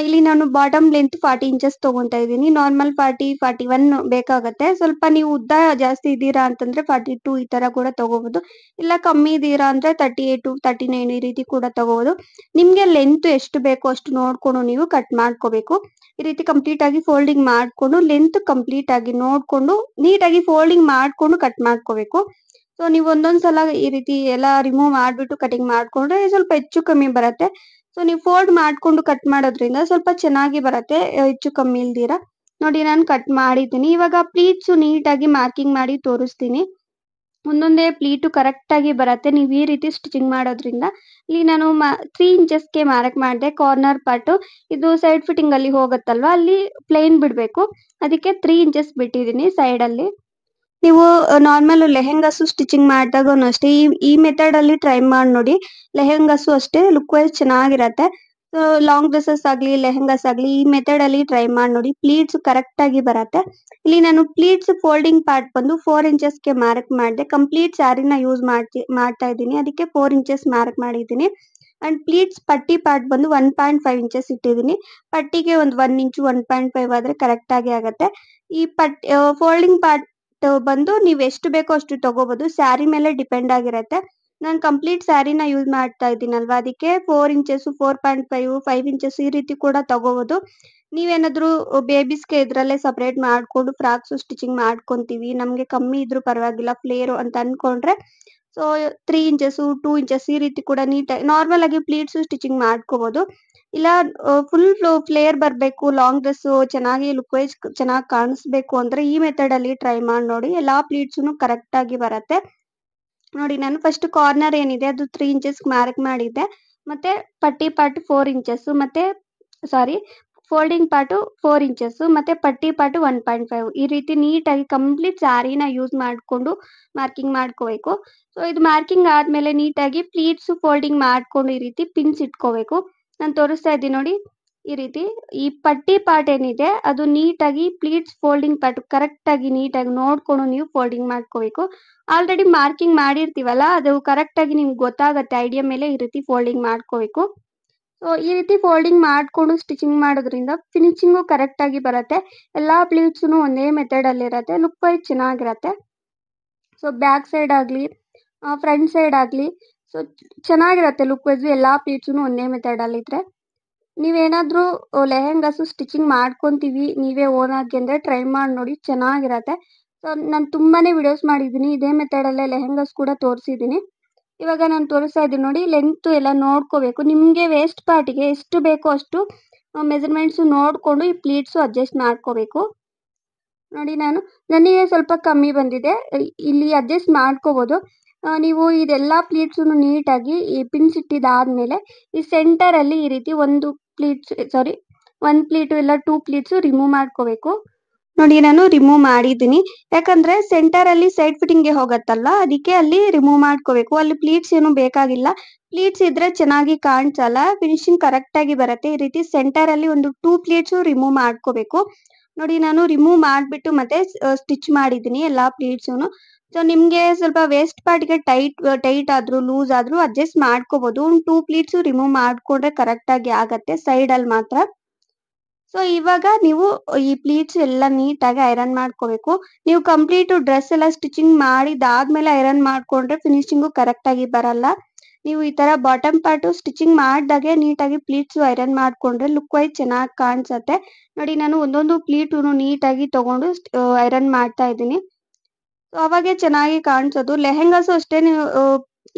ಇಲ್ಲಿ ನಾನು ಬಾಟಮ್ ಲೆಂತ್ 40 ಇಂಚಸ್ ತಗೊಂತಾ ಇದ್ದೀನಿ. ನಾರ್ಮಲ್ 41 ಬೇಕಾಗತ್ತೆ. ಸ್ವಲ್ಪ ನೀವು ಉದ್ದ ಜಾಸ್ತಿ ಇದ್ದೀರಾ ಅಂತಂದ್ರೆ 42 ಈ ತರ ಕೂಡ ತಗೋಬಹುದು. ಇಲ್ಲ ಕಮ್ಮಿ ಇದೀರಾ ಅಂದ್ರೆ 38, 39 ಈ ರೀತಿ ಕೂಡ ತಗೋಬಹುದು. ನಿಮ್ಗೆ ಲೆಂತ್ ಎಷ್ಟು ಬೇಕೋ ಅಷ್ಟು ನೋಡ್ಕೊಂಡು ನೀವು ಕಟ್ ಮಾಡ್ಕೋಬೇಕು. ಈ ರೀತಿ ಕಂಪ್ಲೀಟ್ ಆಗಿ ಫೋಲ್ಡಿಂಗ್ ಮಾಡ್ಕೊಂಡು ಲೆಂತ್ ಕಂಪ್ಲೀಟ್ ಆಗಿ ನೋಡ್ಕೊಂಡು ನೀಟಾಗಿ ಫೋಲ್ಡಿಂಗ್ ಮಾಡ್ಕೊಂಡು ಕಟ್ ಮಾಡ್ಕೋಬೇಕು. ಸೊ ನೀವು ಒಂದೊಂದ್ ಸಲ ಈ ರೀತಿ ಎಲ್ಲ ರಿಮೂವ್ ಮಾಡ್ಬಿಟ್ಟು ಕಟಿಂಗ್ ಮಾಡ್ಕೊಂಡ್ರೆ ಸ್ವಲ್ಪ ಹೆಚ್ಚು ಕಮ್ಮಿ ಬರುತ್ತೆ. ಸೊ ನೀವು ಫೋಲ್ಡ್ ಮಾಡ್ಕೊಂಡು ಕಟ್ ಮಾಡೋದ್ರಿಂದ ಸ್ವಲ್ಪ ಚೆನ್ನಾಗಿ ಬರುತ್ತೆ, ಹೆಚ್ಚು ಕಮ್ಮಿ ಇಲ್ದಿರ. ನೋಡಿ ನಾನು ಕಟ್ ಮಾಡಿದ್ದೀನಿ. ಇವಾಗ ಪ್ಲೀಟ್ಸ್ ನೀಟಾಗಿ ಮಾರ್ಕಿಂಗ್ ಮಾಡಿ ತೋರಿಸ್ತೀನಿ. ಒಂದೊಂದೇ ಪ್ಲೀಟು ಕರೆಕ್ಟ್ ಆಗಿ ಬರುತ್ತೆ ನೀವು ಈ ರೀತಿ ಸ್ಟಿಚಿಂಗ್ ಮಾಡೋದ್ರಿಂದ. ಇಲ್ಲಿ ನಾನು 3 ಇಂಚಸ್ಗೆ ಮಾರ್ಕ್ ಮಾಡಿದೆ ಕಾರ್ನರ್ ಪಾರ್ಟ್. ಇದು ಸೈಡ್ ಫಿಟ್ಟಿಂಗ್ ಅಲ್ಲಿ ಹೋಗುತ್ತಲ್ವಾ, ಅಲ್ಲಿ ಪ್ಲೇನ್ ಬಿಡ್ಬೇಕು. ಅದಕ್ಕೆ 3 ಇಂಚಸ್ ಬಿಟ್ಟಿದ್ದೀನಿ ಸೈಡ್ ಅಲ್ಲಿ. ನೀವು ನಾರ್ಮಲ್ ಲೆಹೆಂಗಾಸು ಸ್ಟಿಚಿಂಗ್ ಮಾಡಿದಾಗನು ಅಷ್ಟೇ ಈ ಮೆಥಡ್ ಅಲ್ಲಿ ಟ್ರೈ ಮಾಡಿ ನೋಡಿ. ಲೆಹೆಂಗಾಸು ಅಷ್ಟೇ ಲುಕ್ ವೈಸ್ ಚೆನ್ನಾಗಿರತ್ತೆ. ಲಾಂಗ್ ಡ್ರೆಸ್ಸಸ್ ಆಗ್ಲಿ ಲೆಹೆಂಗಾಸ್ ಆಗ್ಲಿ ಈ ಮೆಥಡ್ ಅಲ್ಲಿ ಟ್ರೈ ಮಾಡಿ ನೋಡಿ. ಪ್ಲೀಟ್ಸ್ ಕರೆಕ್ಟ್ ಆಗಿ ಬರತ್ತೆ. ಇಲ್ಲಿ ನಾನು ಪ್ಲೀಟ್ಸ್ ಫೋಲ್ಡಿಂಗ್ ಪಾರ್ಟ್ ಬಂದು 4 ಇಂಚಸ್ಗೆ ಮಾರ್ಕ್ ಮಾಡಿದೆ. ಕಂಪ್ಲೀಟ್ ಸ್ಯಾರಿನ ಯೂಸ್ ಮಾಡ್ತಾ ಇದ್ದೀನಿ, ಅದಕ್ಕೆ 4 ಇಂಚಸ್ ಮಾರ್ಕ್ ಮಾಡಿದ್ದೀನಿ. ಅಂಡ್ ಪ್ಲೀಟ್ಸ್ ಪಟ್ಟಿ ಪಾರ್ಟ್ ಬಂದು 1.5 ಇಂಚಸ್ ಇಟ್ಟಿದ್ದೀನಿ. ಪಟ್ಟಿಗೆ ಒಂದು 1 ಇಂಚು 1.5 ಆದ್ರೆ ಕರೆಕ್ಟ್ ಆಗಿ ಆಗತ್ತೆ. ಈ ಫೋಲ್ಡಿಂಗ್ ಪಾರ್ಟ್ ಬಂದು ನೀವ್ ಎಷ್ಟು ಬೇಕೋ ಅಷ್ಟು ತಗೋಬಹುದು, ಸ್ಯಾರಿ ಮೇಲೆ ಡಿಪೆಂಡ್ ಆಗಿರತ್ತೆ. ನಾನು ಕಂಪ್ಲೀಟ್ ಸ್ಯಾರಿನ ಯೂಸ್ ಮಾಡ್ತಾ ಇದ್ದೀನಲ್ವಾ, ಅದಕ್ಕೆ 4 ಇಂಚಸ್ 4.5 5 ಇಂಚಸ್ ಈ ರೀತಿ ಕೂಡ ತಗೋಬಹುದು. ನೀವೇನಾದ್ರೂ ಬೇಬೀಸ್ಗೆ ಇದ್ರಲ್ಲೇ ಸಪರೇಟ್ ಮಾಡ್ಕೊಂಡು ಫ್ರಾಕ್ಸ್ ಸ್ಟಿಚಿಂಗ್ ಮಾಡ್ಕೊಂತೀವಿ, ನಮ್ಗೆ ಕಮ್ಮಿ ಇದ್ರೂ ಪರವಾಗಿಲ್ಲ ಫ್ಲೇರು ಅಂತ ಅನ್ಕೊಂಡ್ರೆ ಸೊ 3 ಇಂಚಸ್ 2 ಇಂಚಸ್ ಈ ರೀತಿ ಕೂಡ ನೀಟಾಗಿ ನಾರ್ಮಲ್ ಆಗಿ ಪ್ಲೀಟ್ಸ್ ಸ್ಟಿಚಿಂಗ್ ಮಾಡ್ಕೋಬಹುದು. ಇಲ್ಲ ಫುಲ್ ಫ್ಲೇರ್ ಬರ್ಬೇಕು, ಲಾಂಗ್ ಡ್ರೆಸ್ ಚೆನ್ನಾಗಿ ಲುಕ್ ವೈಸ್ ಚೆನ್ನಾಗಿ ಕಾಣಿಸ್ಬೇಕು ಅಂದ್ರೆ ಈ ಮೆಥಡ್ ಅಲ್ಲಿ ಟ್ರೈ ಮಾಡಿ ನೋಡಿ. ಎಲ್ಲಾ ಪ್ಲೀಟ್ಸ್ ಕರೆಕ್ಟ್ ಆಗಿ ಬರತ್ತೆ. ನೋಡಿ ನಾನು ಫಸ್ಟ್ ಕಾರ್ನರ್ ಏನಿದೆ ಅದು 3 ಇಂಚಸ್ ಮಾರ್ಕ್ ಮಾಡಿದ್ದೆ. ಮತ್ತೆ ಪಟ್ಟಿ ಪಾರ್ಟ್ 4 ಇಂಚಸ್ ಮತ್ತೆ ಸಾರಿ ಫೋಲ್ಡಿಂಗ್ ಪಾರ್ಟ್ 4 ಇಂಚಸ್ ಮತ್ತೆ ಪಟ್ಟಿ ಪಾರ್ಟ್ 1.5 ಈ ರೀತಿ ನೀಟಾಗಿ ಕಂಪ್ಲೀಟ್ ಸ್ಯಾರಿನ ಯೂಸ್ ಮಾಡ್ಕೊಂಡು ಮಾರ್ಕಿಂಗ್ ಮಾಡ್ಕೋಬೇಕು. ಸೊ ಇದು ಮಾರ್ಕಿಂಗ್ ಆದ್ಮೇಲೆ ನೀಟಾಗಿ ಪ್ಲೀಟ್ಸ್ ಫೋಲ್ಡಿಂಗ್ ಮಾಡ್ಕೊಂಡು ಈ ರೀತಿ ಪಿನ್ಸ್ ಇಟ್ಕೋಬೇಕು. ನಾನು ತೋರಿಸ್ತಾ ಇದ್ದೀನಿ ನೋಡಿ, ಈ ರೀತಿ ಈ ಪಟ್ಟಿ ಪಾರ್ಟ್ ಏನಿದೆ ಅದು ನೀಟಾಗಿ ಪ್ಲೀಟ್ಸ್ ಫೋಲ್ಡಿಂಗ್ ಪಾರ್ಟ್ ಕರೆಕ್ಟ್ ಆಗಿ ನೀಟಾಗಿ ನೋಡ್ಕೊಂಡು ನೀವು ಫೋಲ್ಡಿಂಗ್ ಮಾಡ್ಕೋಬೇಕು. ಆಲ್ರೆಡಿ ಮಾರ್ಕಿಂಗ್ ಮಾಡಿರ್ತೀವಲ್ಲ, ಅದು ಕರೆಕ್ಟ್ ಆಗಿ ನಿಮ್ಗೆ ಗೊತ್ತಾಗತ್ತೆ, ಐಡಿಯಾ ಮೇಲೆ ಈ ರೀತಿ ಫೋಲ್ಡಿಂಗ್ ಮಾಡ್ಕೋಬೇಕು. ಸೊ ಈ ರೀತಿ ಫೋಲ್ಡಿಂಗ್ ಮಾಡ್ಕೊಂಡು ಸ್ಟಿಚಿಂಗ್ ಮಾಡೋದ್ರಿಂದ ಫಿನಿಶಿಂಗು ಕರೆಕ್ಟ್ ಆಗಿ ಬರುತ್ತೆ. ಎಲ್ಲಾ ಪ್ಲೀಟ್ಸ್ ಒಂದೇ ಮೆಥಡ್ ಅಲ್ಲಿ ಇರತ್ತೆ, ಲುಕ್ ವೈಸ್ ಚೆನ್ನಾಗಿರತ್ತೆ. ಸೊ ಬ್ಯಾಕ್ ಸೈಡ್ ಆಗ್ಲಿ ಫ್ರಂಟ್ ಸೈಡ್ ಆಗ್ಲಿ ಸೊ ಚೆನ್ನಾಗಿರತ್ತೆ ಲುಕ್ ವೈಸ್. ಎಲ್ಲಾ ಪ್ಲೀಟ್ಸ್ ಒಂದೇ ಮೆಥಡ್ ಅಲ್ಲಿ ಇದ್ರೆ ನೀವೇನಾದ್ರೂ ಲೆಹೆಂಗಾಸು ಸ್ಟಿಚಿಂಗ್ ಮಾಡ್ಕೊಂತೀವಿ ನೀವೇ ಓನ್ ಆಗಿ ಅಂದ್ರೆ ಟ್ರೈ ಮಾಡಿ ನೋಡಿ, ಚೆನ್ನಾಗಿರತ್ತೆ. ಸೊ ನಾನು ತುಂಬಾನೇ ವಿಡಿಯೋಸ್ ಮಾಡಿದ್ದೀನಿ ಇದೇ ಮೆಥಡ್ ಅಲ್ಲೇ ಲೆಹೆಂಗಾಸ್ ಕೂಡ ತೋರಿಸಿದ್ದೀನಿ. ಇವಾಗ ನಾನು ತೋರಿಸ್ತಾ ಇದ್ದೀನಿ ನೋಡಿ, ಲೆಂತ್ ಎಲ್ಲ ನೋಡ್ಕೋಬೇಕು. ನಿಮ್ಗೆ ವೇಸ್ಟ್ ಪಾರ್ಟಿಗೆ ಎಷ್ಟು ಬೇಕೋ ಅಷ್ಟು ಮೆಜರ್ಮೆಂಟ್ಸ್ ನೋಡ್ಕೊಂಡು ಈ ಪ್ಲೀಟ್ಸ್ ಅಡ್ಜಸ್ಟ್ ಮಾಡ್ಕೋಬೇಕು. ನೋಡಿ ನನಗೆ ಸ್ವಲ್ಪ ಕಮ್ಮಿ ಬಂದಿದೆ, ಇಲ್ಲಿ ಅಡ್ಜಸ್ಟ್ ಮಾಡ್ಕೋಬಹುದು. ನೀವು ಇದೆಲ್ಲಾ ಪ್ಲೀಟ್ಸ್ ನೀಟಾಗಿ ಈ ಪಿನ್ಸ್ ಇಟ್ಟಿದಾದ್ಮೇಲೆ ಈ ಸೆಂಟರ್ ಅಲ್ಲಿ ಈ ರೀತಿ ಒಂದು ಪ್ಲೀಟ್ ಇಲ್ಲ 2 ಪ್ಲೀಟ್ಸ್ ರಿಮೂವ್ ಮಾಡ್ಕೋಬೇಕು. ನೋಡಿ ನಾನು ರಿಮೂವ್ ಮಾಡಿದ್ದೀನಿ, ಯಾಕಂದ್ರೆ ಸೆಂಟರ್ ಅಲ್ಲಿ ಸೈಡ್ ಫಿಟ್ಟಿಂಗ್ ಗೆ ಹೋಗತ್ತಲ್ಲ, ಅದಕ್ಕೆ ಅಲ್ಲಿ ರಿಮೂವ್ ಮಾಡ್ಕೋಬೇಕು. ಅಲ್ಲಿ ಪ್ಲೀಟ್ಸ್ ಏನು ಬೇಕಾಗಿಲ್ಲ, ಪ್ಲೀಟ್ಸ್ ಇದ್ರೆ ಚೆನ್ನಾಗಿ ಕಾಣಿಸಲ್ಲ, ಫಿನಿಶಿಂಗ್ ಕರೆಕ್ಟ್ ಆಗಿ ಬರುತ್ತೆ. ಈ ರೀತಿ ಸೆಂಟರ್ ಅಲ್ಲಿ ಒಂದು 2 ಪ್ಲೀಟ್ಸ್ ರಿಮೂವ್ ಮಾಡ್ಕೋಬೇಕು. ನೋಡಿ ನಾನು ರಿಮೂವ್ ಮಾಡ್ಬಿಟ್ಟು ಮತ್ತೆ ಸ್ಟಿಚ್ ಮಾಡಿದ್ದೀನಿ ಎಲ್ಲಾ ಪ್ಲೀಟ್ಸ್. ಸೊ ನಿಮ್ಗೆ ಸ್ವಲ್ಪ ವೇಸ್ಟ್ ಪಾರ್ಟ್ಗೆ ಟೈಟ್ ಆದ್ರೂ ಲೂಸ್ ಆದ್ರೂ ಅಡ್ಜಸ್ಟ್ ಮಾಡ್ಕೋಬಹುದು. 2 ಪ್ಲೀಟ್ಸ್ ರಿಮೂವ್ ಮಾಡ್ಕೊಂಡ್ರೆ ಕರೆಕ್ಟ್ ಆಗಿ ಆಗತ್ತೆ ಸೈಡ್ ಅಲ್ಲಿ ಮಾತ್ರ. ಸೊ ಇವಾಗ ನೀವು ಈ ಪ್ಲೀಟ್ಸ್ ಎಲ್ಲ ನೀಟಾಗಿ ಐರನ್ ಮಾಡ್ಕೋಬೇಕು. ನೀವು ಕಂಪ್ಲೀಟ್ ಡ್ರೆಸ್ ಎಲ್ಲ ಸ್ಟಿಚಿಂಗ್ ಮಾಡಿದಾದ್ಮೇಲೆ ಐರನ್ ಮಾಡ್ಕೊಂಡ್ರೆ ಫಿನಿಶಿಂಗು ಕರೆಕ್ಟ್ ಆಗಿ ಬರಲ್ಲ. ನೀವು ಈ ತರ ಬಾಟಮ್ ಪಾರ್ಟ್ ಸ್ಟಿಚಿಂಗ್ ಮಾಡಿದಾಗೆ ನೀಟಾಗಿ ಪ್ಲೀಟ್ಸ್ ಐರನ್ ಮಾಡ್ಕೊಂಡ್ರೆ ಲುಕ್ ವೈಸ್ ಚೆನ್ನಾಗಿ ಕಾಣಿಸತ್ತೆ. ನೋಡಿ ನಾನು ಒಂದೊಂದು ಪ್ಲೀಟ್ ನೀಟಾಗಿ ತಗೊಂಡು ಐರನ್ ಮಾಡ್ತಾ ಇದ್ದೀನಿ. ಸೊ ಅವಾಗೆ ಚೆನ್ನಾಗಿ ಕಾಣಿಸೋದು. ಲೆಹೆಂಗಾಸು ಅಷ್ಟೇ, ನೀವು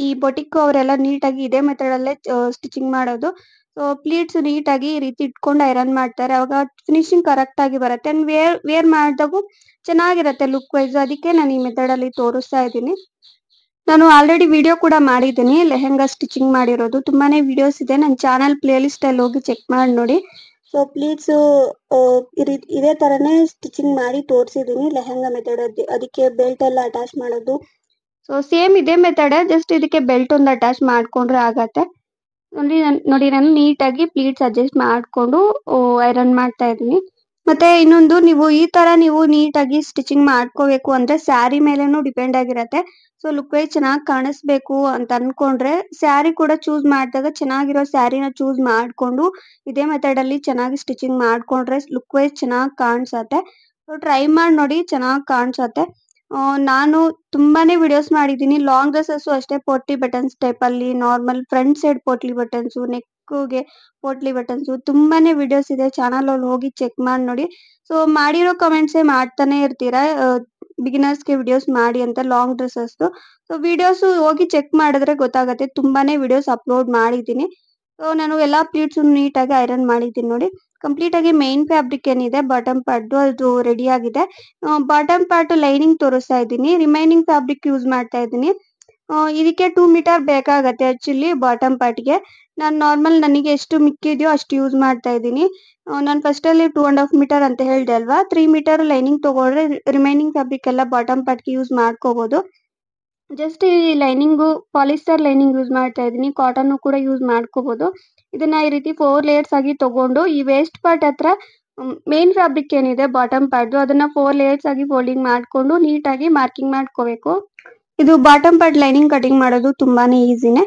ಈ ಬೊಟಿಕ್ ಅವರೆಲ್ಲ ನೀಟಾಗಿ ಇದೇ ಮೆಥಡ್ ಅಲ್ಲೇ ಸ್ಟಿಚಿಂಗ್ ಮಾಡೋದು. ಸೊ ಪ್ಲೀಟ್ಸ್ ನೀಟಾಗಿ ಈ ರೀತಿ ಇಟ್ಕೊಂಡು ಐರನ್ ಮಾಡ್ತಾರೆ, ಅವಾಗ ಫಿನಿಶಿಂಗ್ ಕರೆಕ್ಟ್ ಆಗಿ ಬರುತ್ತೆ. ವೇರ್ ಮಾಡಿದಾಗೂ ಚೆನ್ನಾಗಿರತ್ತೆ ಲುಕ್ ವೈಸ್. ಅದಕ್ಕೆ ನಾನು ಈ ಮೆಥಡ್ ಅಲ್ಲಿ ತೋರಿಸ್ತಾ ಇದ್ದೀನಿ. ನಾನು ಆಲ್ರೆಡಿ ವಿಡಿಯೋ ಕೂಡ ಮಾಡಿದ್ದೀನಿ ಲೆಹೆಂಗಾ ಸ್ಟಿಚಿಂಗ್ ಮಾಡಿರೋದು, ತುಂಬಾನೇ ವಿಡಿಯೋಸ್ ಇದೆ ನನ್ನ ಚಾನಲ್ ಪ್ಲೇ ಲಿಸ್ಟ್ ಅಲ್ಲಿ ಹೋಗಿ ಚೆಕ್ ಮಾಡಿ ನೋಡಿ. ಸೊ ಪ್ಲೀಟ್ಸ್ ಇದೇ ತರನೇ ಸ್ಟಿಚಿಂಗ್ ಮಾಡಿ ತೋರಿಸಿದ್ದೀನಿ ಲೆಹೆಂಗಾ ಮೆಥಡ್. ಅದಕ್ಕೆ ಬೆಲ್ಟ್ ಎಲ್ಲ ಅಟ್ಯಾಚ್ ಮಾಡೋದು ಸೊ ಸೇಮ್ ಇದೇ ಮೆಥಡ್, ಜಸ್ಟ್ ಇದಕ್ಕೆ ಬೆಲ್ಟ್ ಒಂದು ಅಟ್ಯಾಚ್ ಮಾಡ್ಕೊಂಡ್ರೆ ಆಗತ್ತೆ. ನೋಡಿ ನಾನು ನೀಟಾಗಿ ಪ್ಲೀಟ್ಸ್ ಅಡ್ಜಸ್ಟ್ ಮಾಡ್ಕೊಂಡು ಐರನ್ ಮಾಡ್ತಾ ಇದ್ದೀನಿ. ಮತ್ತೆ ಇನ್ನೊಂದು, ನೀವು ಈ ತರ ನೀವು ನೀಟಾಗಿ ಸ್ಟಿಚಿಂಗ್ ಮಾಡ್ಕೋಬೇಕು ಅಂದ್ರೆ ಸ್ಯಾರಿ ಮೇಲೇನು ಡಿಪೆಂಡ್ ಆಗಿರತ್ತೆ. ಸೊ ಲುಕ್ ವೈಸ್ ಚೆನ್ನಾಗಿ ಕಾಣಿಸ್ಬೇಕು ಅಂತ ಅನ್ಕೊಂಡ್ರೆ ಸ್ಯಾರಿ ಕೂಡ ಚೂಸ್ ಮಾಡಿದಾಗ ಚೆನ್ನಾಗಿರೋ ಸ್ಯಾರಿನ ಚೂಸ್ ಮಾಡ್ಕೊಂಡು ಇದೇ ಮೆಥಡ್ ಅಲ್ಲಿ ಚೆನ್ನಾಗಿ ಸ್ಟಿಚಿಂಗ್ ಮಾಡ್ಕೊಂಡ್ರೆ ಲುಕ್ ವೈಸ್ ಚೆನ್ನಾಗಿ ಕಾಣಿಸತ್ತೆ. ಟ್ರೈ ಮಾಡಿ ನೋಡಿ, ಚೆನ್ನಾಗಿ ಕಾಣಿಸತ್ತೆ. ನಾನು ತುಂಬಾನೇ ವಿಡಿಯೋಸ್ ಮಾಡಿದ್ದೀನಿ. ಲಾಂಗ್ ಡ್ರೆಸ್ಸಸ್ ಅಷ್ಟೇ ಪೋಟ್ಲಿ ಬಟನ್ಸ್ ಟೈಪ್ ಅಲ್ಲಿ, normal front side potli buttons, ನೆಕ್ಗೆ ಪೋಟ್ಲಿ ಬಟನ್ಸ್, ತುಂಬಾನೇ ವಿಡಿಯೋಸ್ ಇದೆ ಚಾನಲ್ ಅಲ್ಲಿ ಹೋಗಿ ಚೆಕ್ ಮಾಡಿ ನೋಡಿ. ಸೊ ಮಾಡಿರೋ ಕಮೆಂಟ್ಸೇ ಮಾಡ್ತಾನೆ ಇರ್ತೀರಾ, ಬಿಗಿನರ್ಸ್ಗೆ ವಿಡಿಯೋಸ್ ಮಾಡಿ ಅಂತ ಲಾಂಗ್ ಡ್ರೆಸ್ಸಸ್. ಸೊ ವಿಡಿಯೋಸ್ ಹೋಗಿ ಚೆಕ್ ಮಾಡಿದ್ರೆ ಗೊತ್ತಾಗುತ್ತೆ, ತುಂಬಾನೇ ವಿಡಿಯೋಸ್ ಅಪ್ಲೋಡ್ ಮಾಡಿದ್ದೀನಿ. ಸೊ ನಾನು ಎಲ್ಲಾ ಪ್ಲೀಟ್ಸ್ ನೀಟಾಗಿ ಐರನ್ ಮಾಡಿದ್ದೀನಿ ನೋಡಿ. ಕಂಪ್ಲೀಟ್ ಆಗಿ ಮೇನ್ ಫ್ಯಾಬ್ರಿಕ್ ಏನಿದೆ ಬಾಟಮ್ ಪಾರ್ಟ್ ಅದು ರೆಡಿ ಆಗಿದೆ. ಬಾಟಮ್ ಪಾರ್ಟ್ ಲೈನಿಂಗ್ ತೋರಿಸ್ತಾ ಇದ್ದೀನಿ, ರಿಮೈನಿಂಗ್ ಫ್ಯಾಬ್ರಿಕ್ ಯೂಸ್ ಮಾಡ್ತಾ ಇದ್ದೀನಿ. ಇದಕ್ಕೆ 2 ಮೀಟರ್ ಬೇಕಾಗತ್ತೆ ಆಕ್ಚುಲಿ ಬಾಟಮ್ ಪಾರ್ಟ್ಗೆ. ನಾನು ನಾರ್ಮಲ್ ನನಗೆ ಎಷ್ಟು ಮಿಕ್ಕಿದೆಯೋ ಅಷ್ಟು ಯೂಸ್ ಮಾಡ್ತಾ ಇದ್ದೀನಿ. ನಾನು ಫಸ್ಟ್ ಅಲ್ಲಿ 2.5 ಮೀಟರ್ ಅಂತ ಹೇಳ್ದೆ ಅಲ್ವಾ, 3 ಮೀಟರ್ ಲೈನಿಂಗ್ ತಗೊಂಡ್ರೆ ರಿಮೈನಿಂಗ್ ಫ್ಯಾಬ್ರಿಕ್ ಎಲ್ಲ ಬಾಟಮ್ ಪಾರ್ಟ್ಗೆ ಯೂಸ್ ಮಾಡ್ಕೋಬಹುದು. ಜಸ್ಟ್ ಈ ಲೈನಿಂಗು ಪಾಲಿಸ್ಟರ್ ಲೈನಿಂಗ್ ಯೂಸ್ ಮಾಡ್ತಾ ಇದ್ದೀನಿ, ಕಾಟನ್ ಕೂಡ ಯೂಸ್ ಮಾಡ್ಕೋಬಹುದು. ಇದನ್ನ ಈ ರೀತಿ 4 ಲೇಯರ್ಸ್ ಆಗಿ ತಗೊಂಡು ಈ ವೇಸ್ಟ್ ಪಾರ್ಟ್ ಹತ್ರ ಮೇನ್ ಫ್ಯಾಬ್ರಿಕ್ ಏನಿದೆ ಬಾಟಮ್ ಪಾರ್ಟ್ ಅದನ್ನ 4 ಲೇಯರ್ಸ್ ಆಗಿ ಫೋಲ್ಡಿಂಗ್ ಮಾಡ್ಕೊಂಡು ನೀಟಾಗಿ ಮಾರ್ಕಿಂಗ್ ಮಾಡ್ಕೋಬೇಕು. ಇದು ಬಾಟಮ್ ಪಾರ್ಟ್ ಲೈನಿಂಗ್ ಕಟಿಂಗ್ ಮಾಡೋದು ತುಂಬಾನೇ ಈಸಿನೇ.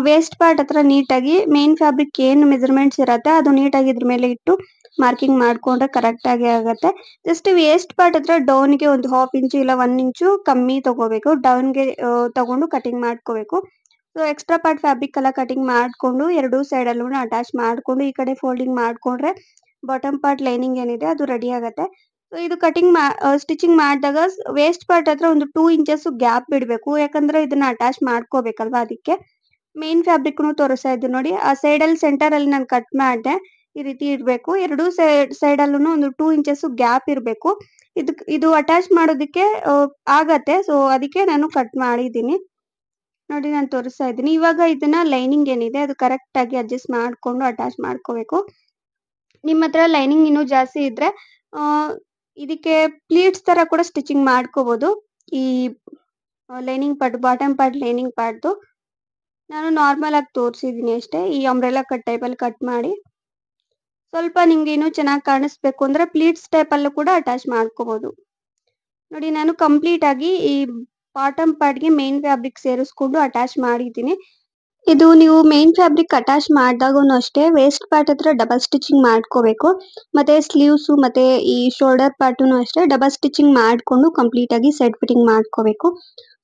ವೇಸ್ಟ್ ಪಾರ್ಟ್ ಹತ್ರ ನೀಟಾಗಿ ಮೇನ್ ಫ್ಯಾಬ್ರಿಕ್ ಏನು ಮೆಜರ್ಮೆಂಟ್ಸ್ ಇರತ್ತೆ ಅದು ನೀಟಾಗಿ ಇದ್ರ ಮೇಲೆ ಇಟ್ಟು ಮಾರ್ಕಿಂಗ್ ಮಾಡ್ಕೊಂಡ್ರೆ ಕರೆಕ್ಟ್ ಆಗಿ ಆಗತ್ತೆ. ಜಸ್ಟ್ ವೇಸ್ಟ್ ಪಾರ್ಟ್ ಹತ್ರ ಡೌನ್ ಗೆ ಒಂದು 1/2 ಇಂಚು ಇಲ್ಲ 1 ಇಂಚು ಕಮ್ಮಿ ತಗೋಬೇಕು, ಡೌನ್ ಗೆ ತಗೊಂಡು ಕಟಿಂಗ್ ಮಾಡ್ಕೋಬೇಕು. ಸೊ ಎಕ್ಸ್ಟ್ರಾ ಪಾರ್ಟ್ ಫ್ಯಾಬ್ರಿಕ್ ಎಲ್ಲ ಕಟಿಂಗ್ ಮಾಡ್ಕೊಂಡು ಎರಡು ಸೈಡ್ ಅಲ್ಲೂ ಅಟ್ಯಾಚ್ ಮಾಡ್ಕೊಂಡು ಈ ಕಡೆ ಫೋಲ್ಡಿಂಗ್ ಮಾಡ್ಕೊಂಡ್ರೆ ಬಾಟಮ್ ಪಾರ್ಟ್ ಲೈನಿಂಗ್ ಏನಿದೆ ಅದು ರೆಡಿ ಆಗತ್ತೆ. ಸೊ ಇದು ಕಟಿಂಗ್ ಸ್ಟಿಚಿಂಗ್ ಮಾಡಿದಾಗ ವೇಸ್ಟ್ ಪಾರ್ಟ್ ಹತ್ರ ಒಂದು 2 ಇಂಚಸ್ ಗ್ಯಾಪ್ ಬಿಡಬೇಕು, ಯಾಕಂದ್ರೆ ಇದನ್ನ ಅಟ್ಯಾಚ್ ಮಾಡ್ಕೋಬೇಕಲ್ವಾ. ಅದಕ್ಕೆ ಮೇನ್ ಫ್ಯಾಬ್ರಿಕ್ ತೋರಿಸ್ತಾ ಇದ್ದೀನಿ ನೋಡಿ, ಆ ಸೈಡ್ ಅಲ್ಲಿ ಸೆಂಟರ್ ಅಲ್ಲಿ ನಾನು ಕಟ್ ಮಾಡಿದೆ, ಈ ರೀತಿ ಇರಬೇಕು. ಎರಡು ಸೈಡ್ ಅಲ್ಲೂ ಒಂದು 2 ಇಂಚಸ್ ಗ್ಯಾಪ್ ಇರಬೇಕು. ಇದು ಅಟ್ಯಾಚ್ ಮಾಡೋದಕ್ಕೆ ಆಗತ್ತೆ, ಸೊ ಅದಕ್ಕೆ ನಾನು ಕಟ್ ಮಾಡಿದ್ದೀನಿ ನೋಡಿ. ನಾನು ತೋರಿಸ್ತಾ ಇದ್ದೀನಿ. ಇವಾಗ ಇದನ್ನ ಲೈನಿಂಗ್ ಏನಿದೆ ಅದು ಕರೆಕ್ಟ್ ಆಗಿ ಅಡ್ಜಸ್ಟ್ ಮಾಡ್ಕೊಂಡು ಅಟ್ಯಾಚ್ ಮಾಡ್ಕೋಬೇಕು. ನಿಮ್ಮ ಹತ್ರ ಲೈನಿಂಗ್ ಇನ್ನೂ ಜಾಸ್ತಿ ಇದ್ರೆ ಇದಕ್ಕೆ ಪ್ಲೀಟ್ಸ್ ತರ ಕೂಡ ಸ್ಟಿಚಿಂಗ್ ಮಾಡ್ಕೋಬಹುದು. ಈ lining part bottom part lining part ನಾನು ನಾರ್ಮಲ್ ಆಗಿ ತೋರಿಸಿದ್ದೀನಿ ಅಷ್ಟೇ. ಈ ಅಂಬ್ರೆಲಾ ಕಟ್ ಟೈಪ್ ಅಲ್ಲಿ ಕಟ್ ಮಾಡಿ ಸ್ವಲ್ಪ ನಿಮ್ಗೆ ಇನ್ನೂ ಚೆನ್ನಾಗಿ ಕಾಣಿಸ್ಬೇಕು ಅಂದ್ರೆ ಪ್ಲೀಟ್ಸ್ ಟೈಪ್ ಅಲ್ಲೂ ಕೂಡ ಅಟ್ಯಾಚ್ ಮಾಡ್ಕೋಬಹುದು ನೋಡಿ. ನಾನು ಕಂಪ್ಲೀಟ್ ಆಗಿ ಈ ಬಾಟಮ್ ಪಾರ್ಟ್ ಗೆ ಮೇನ್ ಫ್ಯಾಬ್ರಿಕ್ ಸೇರಿಸ್ಕೊಂಡು ಅಟ್ಯಾಚ್ ಮಾಡಿದ್ದೀನಿ. ಇದು ನೀವು ಮೇನ್ ಫ್ಯಾಬ್ರಿಕ್ ಅಟ್ಯಾಚ್ ಮಾಡಿದಾಗೂ ಅಷ್ಟೇ ವೇಸ್ಟ್ ಪಾರ್ಟ್ ಹತ್ರ ಡಬಲ್ ಸ್ಟಿಚಿಂಗ್ ಮಾಡ್ಕೋಬೇಕು. ಮತ್ತೆ ಸ್ಲೀವ್ಸ್ ಮತ್ತೆ ಈ ಶೋಲ್ಡರ್ ಪಾರ್ಟ್ ಅಷ್ಟೇ ಡಬಲ್ ಸ್ಟಿಚಿಂಗ್ ಮಾಡ್ಕೊಂಡು ಕಂಪ್ಲೀಟ್ ಆಗಿ ಸೆಟ್ ಫಿಟ್ಟಿಂಗ್ ಮಾಡ್ಕೋಬೇಕು.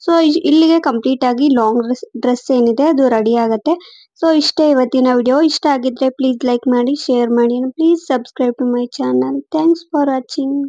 ಸೊ ಇಲ್ಲಿಗೆ ಕಂಪ್ಲೀಟ್ ಆಗಿ ಲಾಂಗ್ ಡ್ರೆಸ್ ಏನಿದೆ ಅದು ರೆಡಿ ಆಗುತ್ತೆ. ಸೊ ಇಷ್ಟೇ ಇವತ್ತಿನ ವಿಡಿಯೋ. ಇಷ್ಟ ಆಗಿದ್ರೆ ಪ್ಲೀಸ್ ಲೈಕ್ ಮಾಡಿ, ಶೇರ್ ಮಾಡಿ, please subscribe to my channel. Thanks for watching.